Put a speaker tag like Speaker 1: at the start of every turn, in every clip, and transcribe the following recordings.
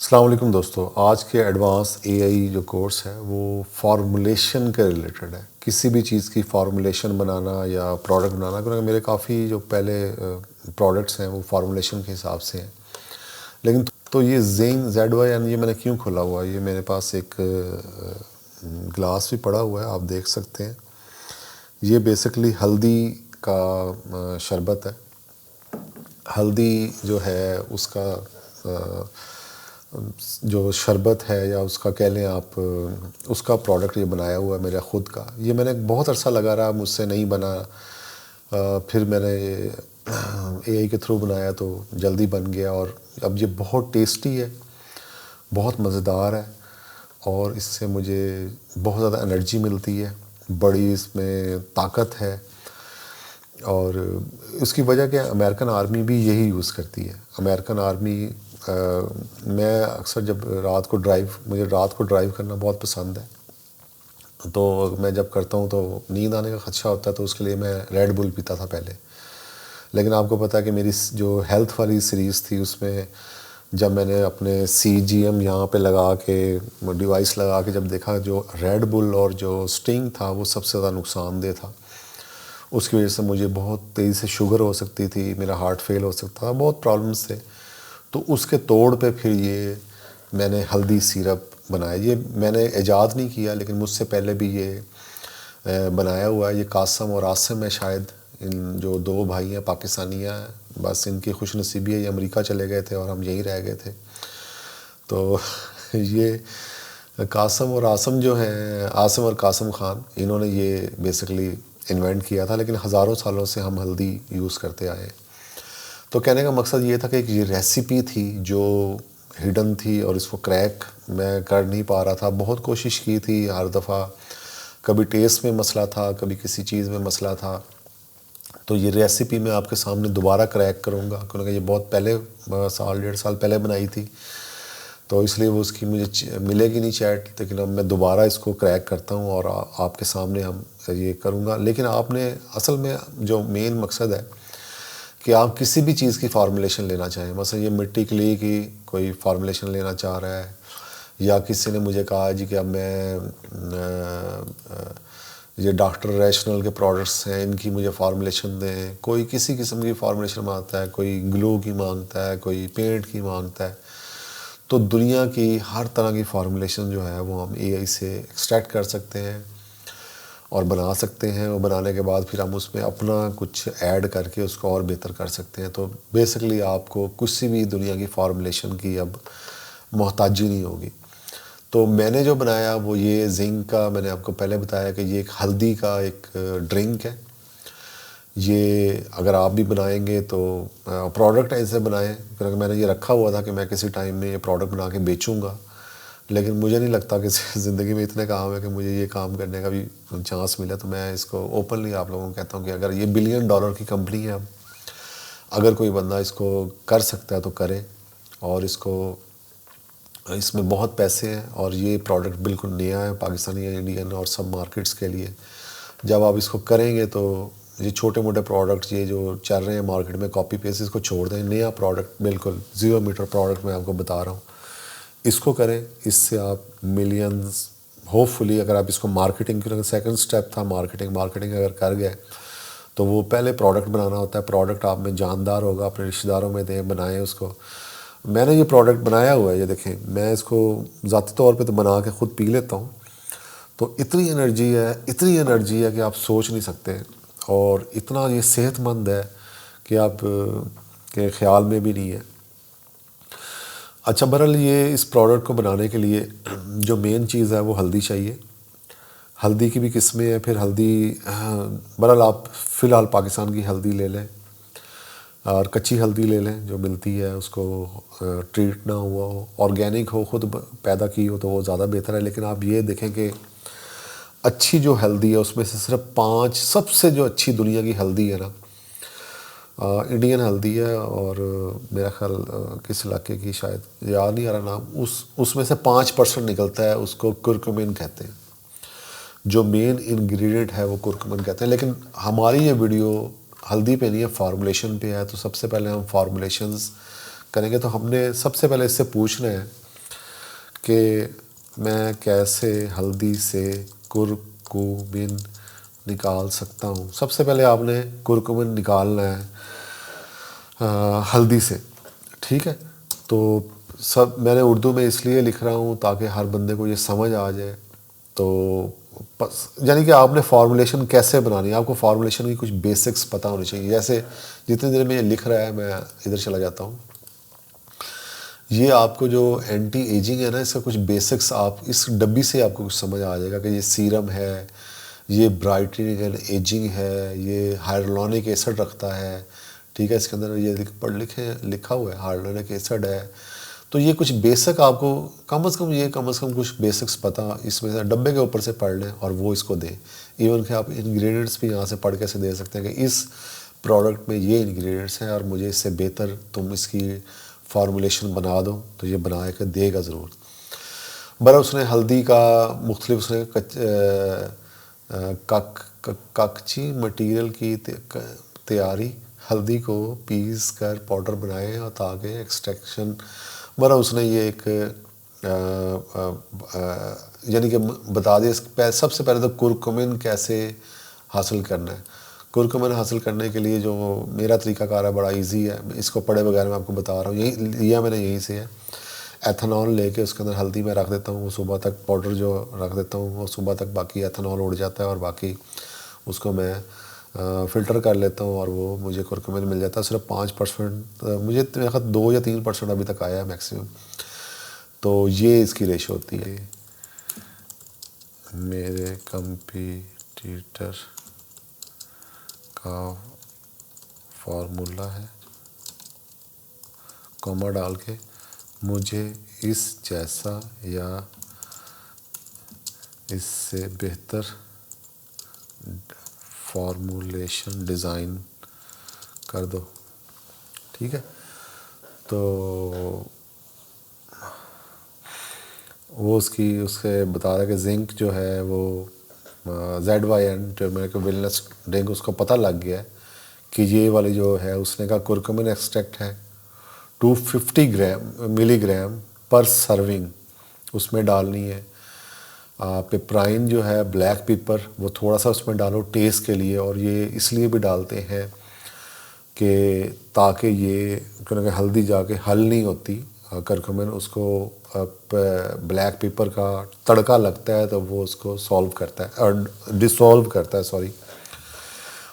Speaker 1: السلام علیکم دوستو، آج کے ایڈوانس اے آئی جو کورس ہے وہ فارمولیشن کے ریلیٹڈ ہے. کسی بھی چیز کی فارمولیشن بنانا یا پروڈکٹ بنانا، کیونکہ میرے کافی جو پہلے پروڈکٹس ہیں وہ فارمولیشن کے حساب سے ہیں. لیکن تو یہ زینگ ZY یہ میں نے کیوں کھولا ہوا ہے؟ یہ میرے پاس ایک گلاس بھی پڑا ہوا ہے، آپ دیکھ سکتے ہیں. یہ بیسکلی ہلدی کا شربت ہے. ہلدی جو ہے اس کا جو شربت ہے یا اس کا کہہ لیں آپ، اس کا پروڈکٹ یہ بنایا ہوا ہے میرا خود کا. یہ میں نے بہت عرصہ لگا رہا، مجھ سے نہیں بنا. پھر میں نے اے آئی کے تھرو بنایا تو جلدی بن گیا، اور اب یہ بہت ٹیسٹی ہے، بہت مزیدار ہے، اور اس سے مجھے بہت زیادہ انرجی ملتی ہے، بڑی اس میں طاقت ہے. اور اس کی وجہ کہ امریکن آرمی بھی یہی یوز کرتی ہے. امریکن آرمی میں اکثر جب مجھے رات کو ڈرائیو کرنا بہت پسند ہے، تو میں جب کرتا ہوں تو نیند آنے کا خدشہ ہوتا ہے، تو اس کے لیے میں ریڈ بل پیتا تھا پہلے. لیکن آپ کو پتہ ہے کہ میری جو ہیلتھ والی سیریز تھی، اس میں جب میں نے اپنے CGM یہاں پہ لگا کے ڈیوائس لگا کے جب دیکھا، جو ریڈ بل اور جو اسٹنگ تھا وہ سب سے زیادہ نقصان دہ تھا. اس کی وجہ سے مجھے بہت تیزی سے شوگر ہو سکتی تھی، میرا ہارٹ فیل ہو سکتا تھا، بہت پرابلمس تھے. تو اس کے توڑ پہ پھر یہ میں نے ہلدی سیرپ بنایا. یہ میں نے ایجاد نہیں کیا، لیکن مجھ سے پہلے بھی یہ بنایا ہوا ہے. یہ قاسم اور عاصم ہے، شاید ان جو دو بھائی ہیں پاکستانیہ ہیں. بس ان کی خوش نصیبی ہے، یہ امریکہ چلے گئے تھے اور ہم یہیں رہ گئے تھے. تو یہ قاسم اور عاصم جو ہیں، عاصم اور قاسم خان، انہوں نے یہ بیسکلی انوینٹ کیا تھا. لیکن ہزاروں سالوں سے ہم ہلدی یوز کرتے آئے. تو کہنے کا مقصد یہ تھا کہ یہ ریسیپی تھی جو ہڈن تھی، اور اس کو کریک میں کر نہیں پا رہا تھا. بہت کوشش کی تھی ہر دفعہ، کبھی ٹیسٹ میں مسئلہ تھا، کبھی کسی چیز میں مسئلہ تھا. تو یہ ریسیپی میں آپ کے سامنے دوبارہ کریک کروں گا، کیونکہ یہ بہت پہلے 1.5 سال پہلے بنائی تھی، تو اس لیے وہ اس کی مجھے ملے گی نہیں چیٹ. لیکن اب میں دوبارہ اس کو کریک کرتا ہوں اور آپ کے سامنے ہم یہ کروں گا. لیکن آپ نے اصل میں جو مین مقصد ہے کہ آپ کسی بھی چیز کی فارمولیشن لینا چاہیں، مثلا یہ مٹی کے لیے کی کوئی فارمولیشن لینا چاہ رہا ہے، یا کسی نے مجھے کہا جی کہ اب میں یہ ڈاکٹر ریشنل کے پروڈکٹس ہیں، ان کی مجھے فارمولیشن دیں. کوئی کسی قسم کی فارمولیشن مانگتا ہے، کوئی گلو کی مانگتا ہے، کوئی پینٹ کی مانگتا ہے. تو دنیا کی ہر طرح کی فارمولیشن جو ہے وہ ہم اے آئی سے ایکسٹریکٹ کر سکتے ہیں اور بنا سکتے ہیں. اور بنانے کے بعد پھر ہم اس میں اپنا کچھ ایڈ کر کے اس کو اور بہتر کر سکتے ہیں. تو بیسکلی آپ کو کسی بھی دنیا کی فارمولیشن کی اب محتاجی نہیں ہوگی. تو میں نے جو بنایا وہ یہ زنک کا، میں نے آپ کو پہلے بتایا کہ یہ ایک ہلدی کا ایک ڈرنک ہے. یہ اگر آپ بھی بنائیں گے تو پروڈکٹ ایسے بنائیں، کیونکہ میں نے یہ رکھا ہوا تھا کہ میں کسی ٹائم میں یہ پروڈکٹ بنا کے بیچوں گا. لیکن مجھے نہیں لگتا کہ زندگی میں اتنے کام ہے کہ مجھے یہ کام کرنے کا بھی چانس ملے. تو میں اس کو اوپنلی آپ لوگوں کو کہتا ہوں کہ اگر یہ $1 بلین کی کمپنی ہے، اب اگر کوئی بندہ اس کو کر سکتا ہے تو کرے. اور اس میں بہت پیسے ہیں، اور یہ پروڈکٹ بالکل نیا ہے پاکستانی یا انڈین اور سب مارکیٹس کے لیے. جب آپ اس کو کریں گے تو یہ چھوٹے موٹے پروڈکٹس یہ جو چل رہے ہیں مارکیٹ میں کاپی پیسٹ، اس کو چھوڑ دیں. نیا پروڈکٹ، بالکل 0 میٹر پروڈکٹ میں آپ کو بتا رہا ہوں، اس کو کریں. اس سے آپ ملینز ہوپ فلی، اگر آپ اس کو مارکیٹنگ کی، سیکنڈ سٹیپ تھا مارکیٹنگ اگر کر گئے تو وہ پہلے پروڈکٹ بنانا ہوتا ہے. پروڈکٹ آپ میں جاندار ہوگا، اپنے رشتہ داروں میں دیں، بنائیں اس کو. میں نے یہ پروڈکٹ بنایا ہوا ہے، یہ دیکھیں، میں اس کو ذاتی طور پہ تو بنا کے خود پی لیتا ہوں. تو اتنی انرجی ہے کہ آپ سوچ نہیں سکتے، اور اتنا یہ صحت مند ہے کہ آپ کے خیال میں بھی نہیں ہے. اچھا، بہرحال یہ اس پروڈکٹ کو بنانے کے لیے جو مین چیز ہے وہ ہلدی چاہیے. ہلدی کی بھی قسمیں ہیں. پھر ہلدی بہرحال آپ فی الحال پاکستان کی ہلدی لے لیں، اور کچی ہلدی لے لیں جو ملتی ہے، اس کو ٹریٹ نہ ہوا ہو، آرگینک ہو، خود پیدا کی ہو تو وہ زیادہ بہتر ہے. لیکن آپ یہ دیکھیں کہ اچھی جو ہلدی ہے اس میں سے صرف 5 سب سے جو اچھی دنیا کی ہلدی ہے نا، انڈین ہلدی ہے، اور میرا خیال کس علاقے کی شاید یاد نہیں آ رہا نام، اس میں سے 5% نکلتا ہے، اس کو کرکمن کہتے ہیں. جو مین انگریڈینٹ ہے وہ کرکمن کہتے ہیں. لیکن ہماری یہ ویڈیو ہلدی پہ نہیں ہے، فارمولیشن پہ ہے. تو سب سے پہلے ہم فارمولیشنز کریں گے. تو ہم نے سب سے پہلے اس سے پوچھنا ہے کہ میں کیسے ہلدی سے کرکمن نکال سکتا ہوں. سب سے پہلے آپ نے کرکمن نکالنا ہے ہلدی سے. ٹھیک ہے, تو میں نے اردو میں اس لیے لکھ رہا ہوں تاکہ ہر بندے کو یہ سمجھ آ جائے. تو یعنی کہ آپ نے فارمولیشن کیسے بنانی ہے, آپ کو فارمولیشن کی کچھ بیسکس پتہ ہونی چاہیے. جیسے جتنے دیر میں یہ لکھ رہا ہے میں ادھر چلا جاتا ہوں. یہ آپ کو جو اینٹی ایجنگ ہے نا, اس کا کچھ بیسکس آپ اس ڈبی سے آپ کو کچھ سمجھ آ جائے گا کہ یہ سیرم ہے, یہ برائٹنگ اینڈ ایجنگ ہے, یہ ہائرولونک ایسڈ رکھتا ہے. ٹھیک ہے, اس کے اندر یہ لکھا ہوا ہے ہائرولونک ایسڈ ہے. تو یہ کچھ بیسک آپ کو کم از کم کچھ بیسکس پتہ اس میں سے ڈبے کے اوپر سے پڑھ لیں اور وہ اس کو دیں. ایون کہ آپ انگریڈینٹس بھی یہاں سے پڑھ کے سے دے سکتے ہیں کہ اس پروڈکٹ میں یہ انگریڈینٹس ہیں اور مجھے اس سے بہتر تم اس کی فارمولیشن بنا دو, تو یہ بنا کے دے گا ضرور. برا اس نے ہلدی کا مختلف اس نے کاکچی مٹیریل کی تیاری, ہلدی کو پیس کر پاؤڈر بنائے اور تاکہ ایکسٹریکشن. برا اس نے یہ ایک یعنی کہ بتا دیا سب سے پہلے تو کرکمن کیسے حاصل کرنا ہے. کرکمن حاصل کرنے کے لیے جو میرا طریقہ کار ہے بڑا ایزی ہے, اس کو پڑھے بغیر میں آپ کو بتا رہا ہوں. یہی لیا میں نے یہیں سے ہے. ایتھنول لے کے اس کے اندر ہلدی میں رکھ دیتا ہوں, وہ صبح تک پاؤڈر جو رکھ دیتا ہوں وہ صبح تک باقی ایتھنول اڑ جاتا ہے اور باقی اس کو میں فلٹر کر لیتا ہوں اور وہ مجھے کرکمن مل جاتا ہے. صرف 5% مجھے میرے خیال 2 یا 3% ابھی تک آیا ہے میکسیمم. تو یہ اس کی ریشو ہوتی ہے. میرے کمپیٹیٹر کا فارمولا ہے, کوما ڈال کے مجھے اس جیسا یا اس سے بہتر فارمولیشن ڈیزائن کر دو. ٹھیک ہے, تو وہ اس سے بتا رہا ہے کہ زنک جو ہے وہ ZYN جو میرے کو ویلنس ڈرنک اس کو پتہ لگ گیا ہے کہ یہ والی جو ہے اس نے کہا کرکمن ایکسٹریکٹ ہے 250 ملی گرام پر سرونگ اس میں ڈالنی ہے. پیپرائن جو ہے بلیک پیپر وہ تھوڑا سا اس میں ڈالو ٹیسٹ کے لیے, اور یہ اس لیے بھی ڈالتے ہیں کہ تاکہ یہ کیونکہ ہلدی جا کے حل نہیں ہوتی کرکمن, اس کو بلیک پیپر کا تڑکا لگتا ہے تو وہ اس کو سالو کرتا ہے اور ڈسالو کرتا ہے.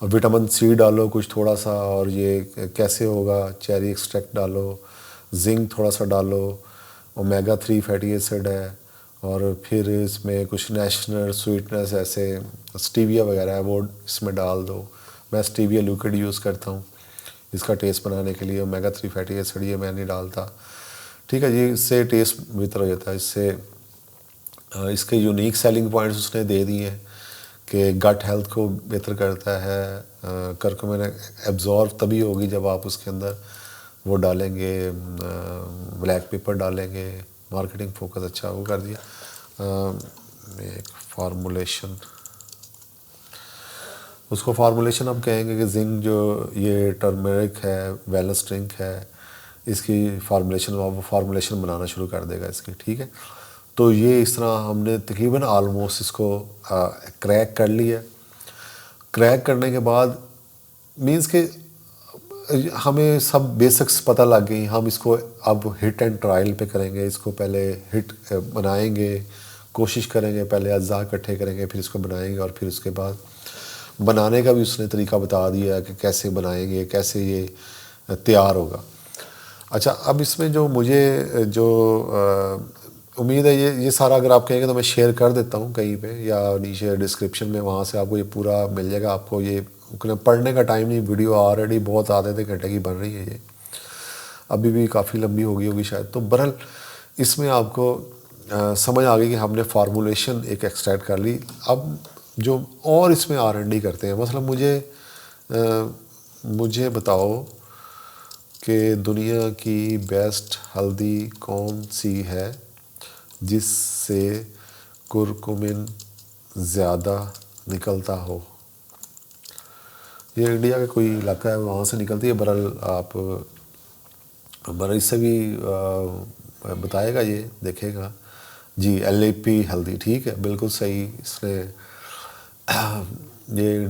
Speaker 1: اور وٹامن سی ڈالو کچھ تھوڑا سا, اور یہ کیسے ہوگا چیری ایکسٹریکٹ ڈالو, زنک تھوڑا سا ڈالو, اومیگا 3 فیٹی ایسڈ ہے, اور پھر اس میں کچھ نیشنل سویٹنس ایسے اسٹیویا وغیرہ ہے وہ اس میں ڈال دو. میں اسٹیویا لیکوڈ یوز کرتا ہوں اس کا ٹیسٹ بنانے کے لیے. اومیگا 3 فیٹی ایسڈ یہ میں نہیں ڈالتا. ٹھیک ہے جی, اس سے ٹیسٹ بہتر ہو جاتا ہے. اس کے یونیک سیلنگ پوائنٹس اس نے دے دیے ہیں کہ گٹ ہیلتھ کو بہتر کرتا ہے. کرکمن ایبزارب تبھی ہوگی جب آپ اس کے اندر وہ ڈالیں گے, بلیک پیپر ڈالیں گے. مارکیٹنگ فوکس اچھا وہ کر دیا. ایک فارمولیشن اس کو فارمولیشن ہم کہیں گے کہ زنک جو یہ ٹرمرک ہے ویلنس ڈرنک ہے اس کی فارمولیشن بنانا شروع کر دے گا اس کی. ٹھیک ہے, تو یہ اس طرح ہم نے تقریباً آلموسٹ اس کو کریک کر لیا. کریک کرنے کے بعد مینس کہ ہمیں سب بیسکس پتہ لگ گئی. ہم اس کو اب ہٹ اینڈ ٹرائل پہ کریں گے. اس کو پہلے ہٹ بنائیں گے, کوشش کریں گے, پہلے اجزاء اکٹھے کریں گے, پھر اس کو بنائیں گے, اور پھر اس کے بعد بنانے کا بھی اس نے طریقہ بتا دیا ہے کہ کیسے بنائیں گے, کیسے یہ تیار ہوگا. اچھا, اب اس میں جو مجھے جو امید ہے یہ سارا اگر آپ کہیں گے تو میں شیئر کر دیتا ہوں کہیں پہ یا نیچے ڈسکرپشن میں, وہاں سے آپ کو یہ پورا مل جائے گا. آپ کو یہ پڑھنے کا ٹائم نہیں, ویڈیو آلریڈی بہت آدھے گھنٹے کی بن رہی ہے, یہ ابھی بھی کافی لمبی ہو گئی ہوگی شاید. تو بہرحال اس میں آپ کو سمجھ آ گئی کہ ہم نے فارمولیشن ایک ایکسٹریکٹ کر لی. اب جو اور اس میں R&D کرتے ہیں, مثلا مجھے بتاؤ کہ دنیا کی بیسٹ ہلدی کون سی ہے جس سے کرکمن زیادہ نکلتا ہو. یہ انڈیا کا کوئی علاقہ ہے وہاں سے نکلتی ہے. بہرحال آپ اس سے بھی بتائے گا, یہ دیکھے گا جی LAP ہلدی، ٹھیک ہے، بالکل صحیح. اس نے یہ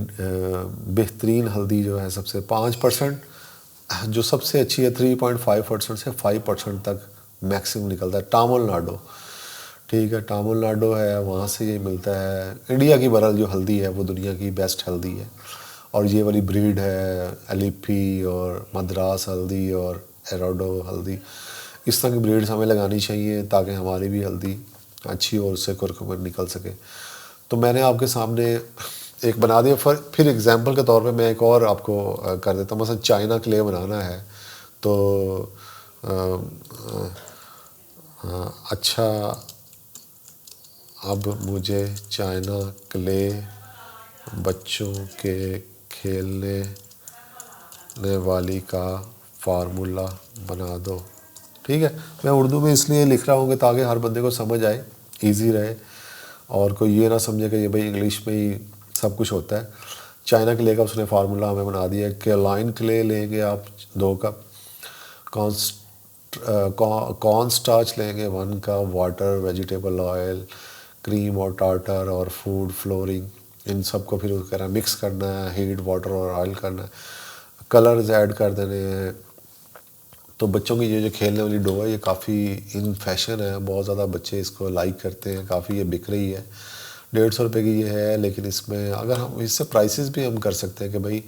Speaker 1: بہترین ہلدی جو ہے سب سے 5%، جو سب سے اچھی ہے 3.5% سے 5% تک میکسیمم نکلتا ہے. تامل ناڈو، ٹھیک ہے، تامل ناڈو ہے، وہاں سے یہ ملتا ہے. انڈیا کی برل جو ہلدی ہے وہ دنیا کی بیسٹ ہلدی ہے. اور یہ والی بریڈ ہے LAP اور مدراس ہلدی اور ایروڈو ہلدی. اس طرح کی بریڈز ہمیں لگانی چاہیے تاکہ ہماری بھی ہلدی اچھی اور اس سے کرکمر نکل سکے. تو میں نے آپ کے سامنے ایک بنا دیا. پھر اگزامپل کے طور پہ میں ایک اور آپ کو کر دیتا ہوں. مثلا چائنا کلے بنانا ہے تو اچھا، اب مجھے چائنا کلے بچوں کے کھیلنے والی کا فارمولا بنا دو. ٹھیک ہے، میں اردو میں اس لیے لکھ رہا ہوں کہ تاکہ ہر بندے کو سمجھ آئے، ایزی رہے، اور کوئی یہ نہ سمجھے کہ یہ بھائی انگلش میں ہی سب کچھ ہوتا ہے. چائنا کلے کا اس نے فارمولا ہمیں بنا دیا ہے. کیرولائن کلے لیں گے آپ 2 کپ، کارن سٹارچ لیں گے 1 کپ، واٹر، ویجیٹیبل آئل، کریم اور ٹارٹر اور فوڈ فلورنگ، ان سب کو پھر مکس کرنا ہے، ہیٹ واٹر اور آئل کرنا ہے، کلرز ایڈ کر دینے ہیں. تو بچوں کی یہ جو کھیلنے والی ڈو ہے یہ کافی ان فیشن ہے، بہت زیادہ بچے اس کو لائک کرتے ہیں، کافی یہ بک رہی ہے. 150 روپے کی یہ ہے. لیکن اس میں اگر ہم اس سے پرائسز بھی ہم کر سکتے ہیں کہ بھائی